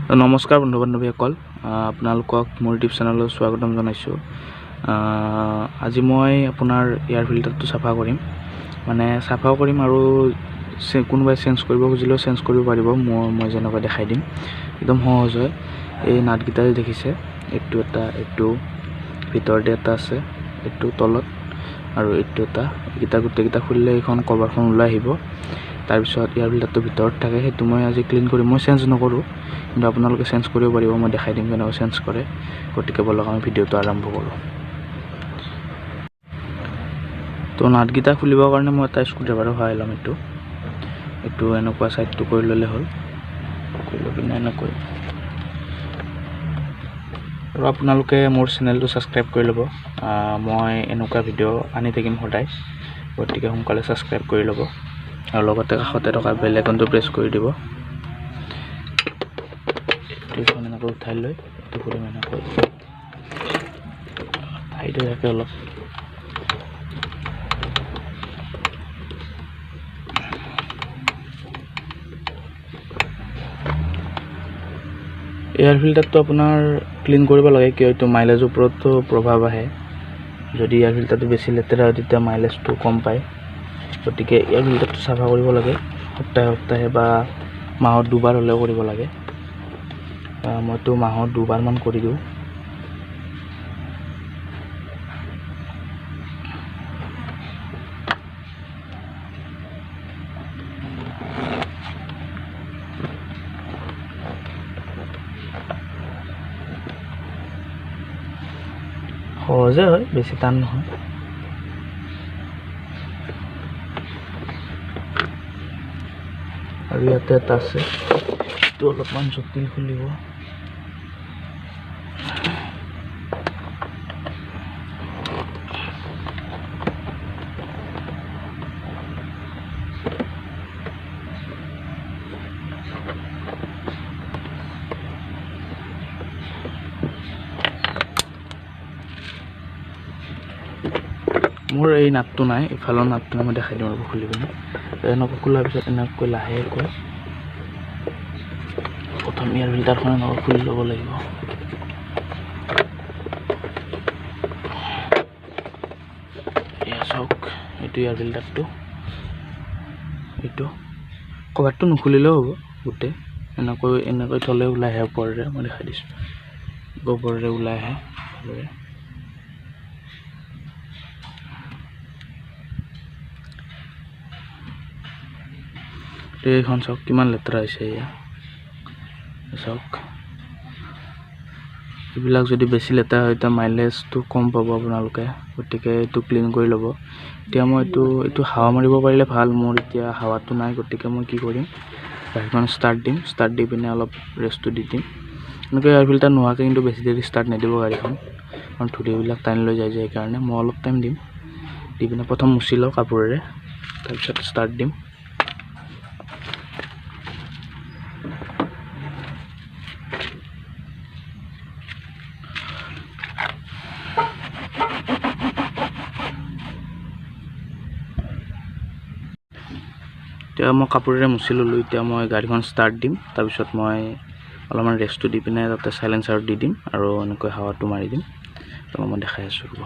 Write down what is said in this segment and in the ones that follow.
নমস্কাৰ বন্ধু বান্ধৱীসকল, আপোনালোকক মোৰ ইউটিউব চেনেলত স্বাগতম জনাইছোঁ। আজি মই আপোনাৰ এয়াৰ ফিল্টাৰটো চাফা কৰিম, আৰু কোনোবাই চেঞ্জ কৰিব খুজিলেও চেঞ্জ কৰিব পাৰিব। মই যেনেকৈ দেখাই দিম, একদম সহজ হয়। এই নাটকেইটা দেখিছে, এইটো এটা, এইটো ভিতৰতে এটা আছে, এইটো তলত আৰু এইটো এটা। এইকেইটা গোটেইকেইটা খুলিলে এইখন কভাৰখন ওলাই আহিব। তাৰপিছত এয়াৰ ফিল্টাৰটো ভিতৰত থাকে, সেইটো মই আজি ক্লিন কৰিম। মই চেঞ্জ নকৰোঁ, কিন্তু আপোনালোকে চেঞ্জ কৰিব পাৰিব। মই দেখাই দিম কেনেকৈ চেঞ্জ কৰে। গতিকে বলক আমি ভিডিঅ'টো আৰম্ভ কৰোঁ। তো নাটকেইটা খুলিবৰ কাৰণে মই এটা স্ক্ৰুড্ৰাইভাৰো সহায় ল'ম। এইটো এনেকুৱা ছাইডটো কৰি ল'লে হ'ল, কৰি লৈ পিনে এনেকৈ। আৰু আপোনালোকে মোৰ চেনেলটো ছাবস্ক্ৰাইব কৰি ল'ব। মই এনেকুৱা ভিডিঅ' আনি থাকিম সদায়, গতিকে সোনকালে ছাবস্ক্ৰাইব কৰি ল'ব আৰু লগতে কাষতে থকা বেল আইকনটো প্ৰেছ কৰি দিব। এইখন এনেকৈ উঠাই লৈ এইটো কৰিম, এনেকৈ ঠাইটো থাকে অলপ। এয়াৰ ফিল্টাৰটো আপোনাৰ ক্লিন কৰিব লাগে, কিয় এইটো মাইলেজৰ ওপৰতো প্ৰভাৱ আহে। যদি এয়াৰ ফিল্টাৰটো বেছি লেতেৰা হয় তেতিয়া মাইলেজটো কম পায়। গতিকে এয়াৰ ফিল্টাৰটো চাফা কৰিব লাগে সপ্তাহে বা মাহত 2 বাৰ হ'লেও কৰিব লাগে। মইতো মাহত 2 বাৰমান কৰি দিওঁ। সহজে হয়, বেছি টান নহয়। আৰু ইয়াতে এটা আছে, এইটো অলপমান জটিল খুলিব। মোৰ এই নাটটো নাই, ইফালৰ নাটটো মই দেখাই দিম আৰু খুলি পিনে। এনেকৈ খোলাৰ পিছত এনেকৈ লাহেকৈ প্ৰথম এয়াৰ ফিল্টাৰখন এনেকৈ খুলি ল'ব লাগিব। এয়া চাওক, এইটো এয়াৰ ফিল্টাৰটো। এইটো কভাৰটো নুখুলিলেও হ'ব, গোটেই এনেকৈ থ'লে ওলাই আহে ওপৰেৰে। মই দেখাই দিছোঁ, ওপৰেৰে ওলাই আহে। এইখন চাওক কিমান লেতেৰা হৈছে। এয়া চাওক, এইবিলাক যদি বেছি লেতেৰা হয় তেতিয়া মাইলেজটো কম পাব আপোনালোকে। গতিকে এইটো ক্লিন কৰি ল'ব। এতিয়া মই এইটো হাৱা মাৰিব পাৰিলে ভাল। মোৰ এতিয়া হাৱাটো নাই, গতিকে মই কি কৰিম, গাড়ীখন ষ্টাৰ্ট দিম। ষ্টাৰ্ট দি পিনে অলপ ৰেষ্টটো দি দিম। এনেকৈ এয়াৰ ফিল্টাৰ নোহোৱাকৈ কিন্তু বেছি দেৰি ষ্টাৰ্ট নিদিব গাড়ীখন, কাৰণ ধূলিবিলাক টানি লৈ যায় যে। সেইকাৰণে মই অলপ টাইম দিম, দি পিনে প্ৰথম মুচি লওঁ কাপোৰেৰে, তাৰপিছত ষ্টাৰ্ট দিম। এতিয়া মই কাপোৰেৰে মুচি ল'লোঁ। এতিয়া মই গাড়ীখন ষ্টাৰ্ট দিম, তাৰপিছত মই অলপমান ৰেষ্টটো দি পিনে তাতে চাইলেঞ্চাৰত দি দিম আৰু এনেকৈ হাৱাটো মাৰি দিম। তো মই দেখাই আছোঁ ৰ'ব।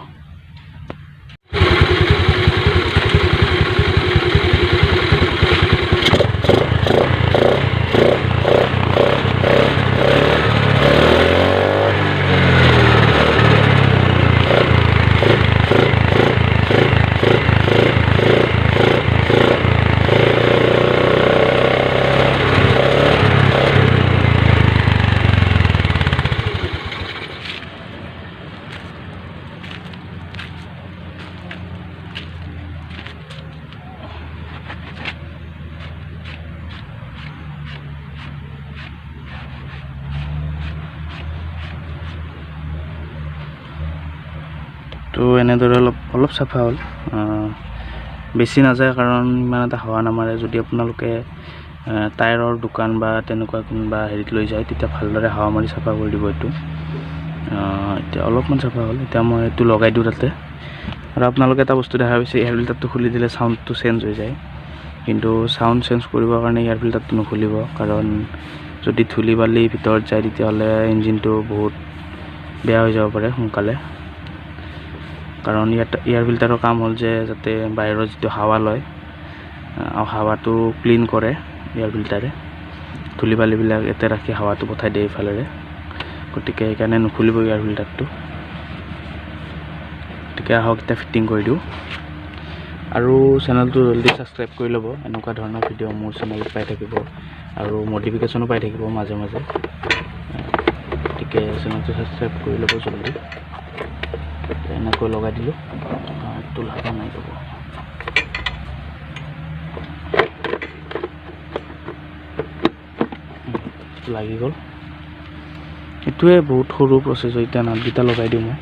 তো এনেদৰে অলপ চাফা হ'ল, বেছি নাযায় কাৰণ ইমান এটা হাৱা নামাৰে। যদি আপোনালোকে টায়াৰৰ দোকান বা তেনেকুৱা কোনোবা হেৰিত লৈ যায়, তেতিয়া ভালদৰে হাৱা মাৰি চাফা কৰি দিব এইটো। এতিয়া অলপমান চাফা হ'ল। এতিয়া মই এইটো লগাই দিওঁ তাতে। আৰু আপোনালোকে এটা বস্তু দেখা পাইছে, এয়াৰ ফিল্টাৰটো খুলি দিলে চাউণ্ডটো চেঞ্জ হৈ যায়, কিন্তু চাউণ্ড চেঞ্জ কৰিবৰ কাৰণে এয়াৰ ফিল্টাৰটো নুখুলিব, কাৰণ যদি ধূলি বালি ভিতৰত যায় তেতিয়াহ'লে ইঞ্জিনটো বহুত বেয়া হৈ যাব পাৰে সোনকালে, কাৰণ ইয়াত এয়াৰ ফিল্টাৰৰ কাম হ'ল যে যাতে বাহিৰৰ যিটো হাৱা লয় হাৱাটো ক্লিন কৰে এয়াৰ ফিল্টাৰে, ধূলি বালিবিলাক ইয়াতে ৰাখি হাৱাটো পঠাই দিয়ে এইফালেৰে, গতিকে সেইকাৰণে নুখুলিব এয়াৰ ফিল্টাৰটো। গতিকে আহক এতিয়া ফিটিং কৰি দিওঁ, আৰু চেনেলটো জলদি ছাবস্ক্ৰাইব কৰি ল'ব, এনেকুৱা ধৰণৰ ভিডিঅ' মোৰ চেনেলত পাই থাকিব আৰু মডিফিকেশ্যনো পাই থাকিব মাজে মাজে, গতিকে চেনেলটো ছাবস্ক্ৰাইব কৰি ল'ব জলদি। এনেকৈ লগাই দিলোঁ, এইটো লগা নাই ৰ'ব, লাগি গ'ল। এইটোৱে বহুত সৰু প্ৰচেছ, এতিয়া নাটকেইটা লগাই দিওঁ মই।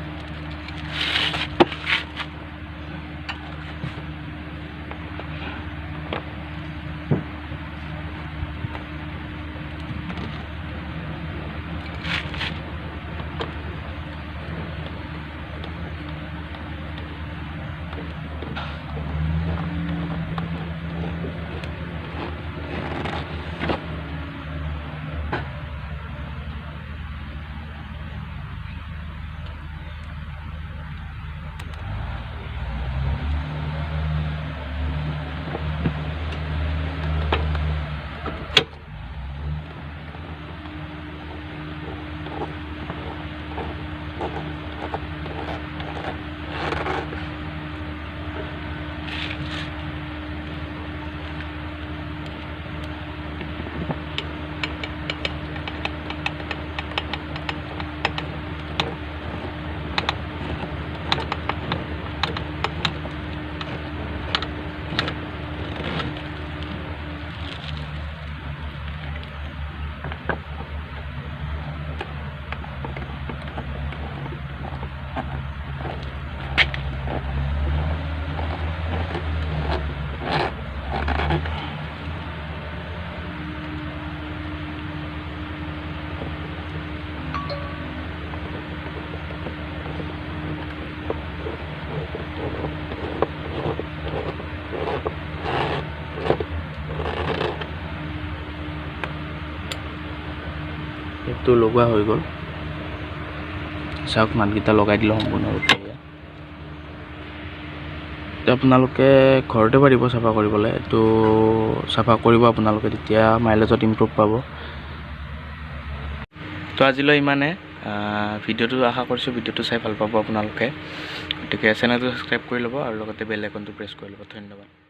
এইটো লগোৱা হৈ গ'ল, চাওক নাটকেইটা লগাই দিলোঁ সম্পূৰ্ণৰূপে। আপোনালোকে ঘৰতে পাৰিব চাফা কৰিবলৈ, এইটো চাফা কৰিব আপোনালোকে, তেতিয়া মাইলেজত ইম্প্ৰুভ পাব। তো আজিলৈ ইমানে, ভিডিঅ'টো আশা কৰিছোঁ ভিডিঅ'টো চাই ভাল পাব আপোনালোকে, গতিকে চেনেলটো ছাবস্ক্ৰাইব কৰি ল'ব আৰু লগতে বেল আইকনটো প্ৰেছ কৰি ল'ব। ধন্যবাদ।